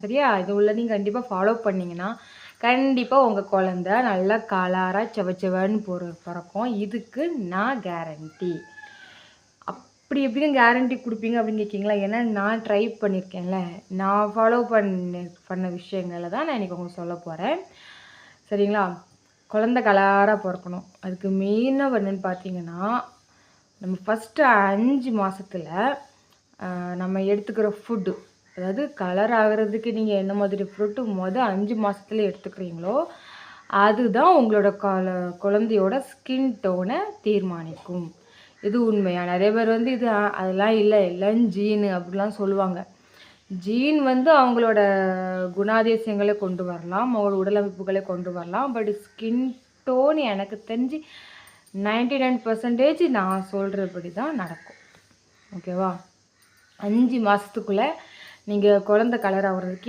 சரியா? இது உள்ளதையும் கண்டிப்பாக ஃபாலோ பண்ணிங்கன்னா கண்டிப்பாக உங்கள் குழந்த நல்லா கலராக செவச்செவன்னு பிறக்கும். இதுக்கு நான் கேரண்டி. அப்படி எப்படின்னு கேரண்டி கொடுப்பீங்க அப்படின்னு கேட்கிங்களா? ஏன்னா நான் ட்ரை பண்ணியிருக்கேன்ல, நான் ஃபாலோ பண்ண விஷயங்களை தான் நான் இன்றைக்கி உங்களுக்கு சொல்ல போகிறேன். சரிங்களா? குழந்த கலராக பிறக்கணும். அதுக்கு மெயினாக என்னென்னு பார்த்தீங்கன்னா, நம்ம ஃபஸ்ட்டு 5 மாதத்தில் நம்ம எடுத்துக்கிற ஃபுட்டு, அதாவது கலர் ஆகிறதுக்கு நீங்கள் என்ன மாதிரி ஃப்ரூட்டு 5 மாதத்துல எடுத்துக்கிறீங்களோ அதுதான் உங்களோட குழந்தையோட ஸ்கின் டோனை தீர்மானிக்கும். இது உண்மையா? நிறைய பேர் வந்து இது அதெல்லாம் இல்லை, எல்லாம் ஜீனு அப்படிலாம் சொல்லுவாங்க. ஜீன் வந்து அவங்களோட குணாதிசயங்களை கொண்டு வரலாம், அவங்களோட உடலமைப்புகளை கொண்டு வரலாம். பட் ஸ்கின் டோன் எனக்கு தெரிஞ்சு 99% நான் சொல்கிறபடி தான் நடக்கும். ஓகேவா? 5 மாதத்துக்குள்ளே நீங்கள் குழந்த கலர் ஆகிறதுக்கு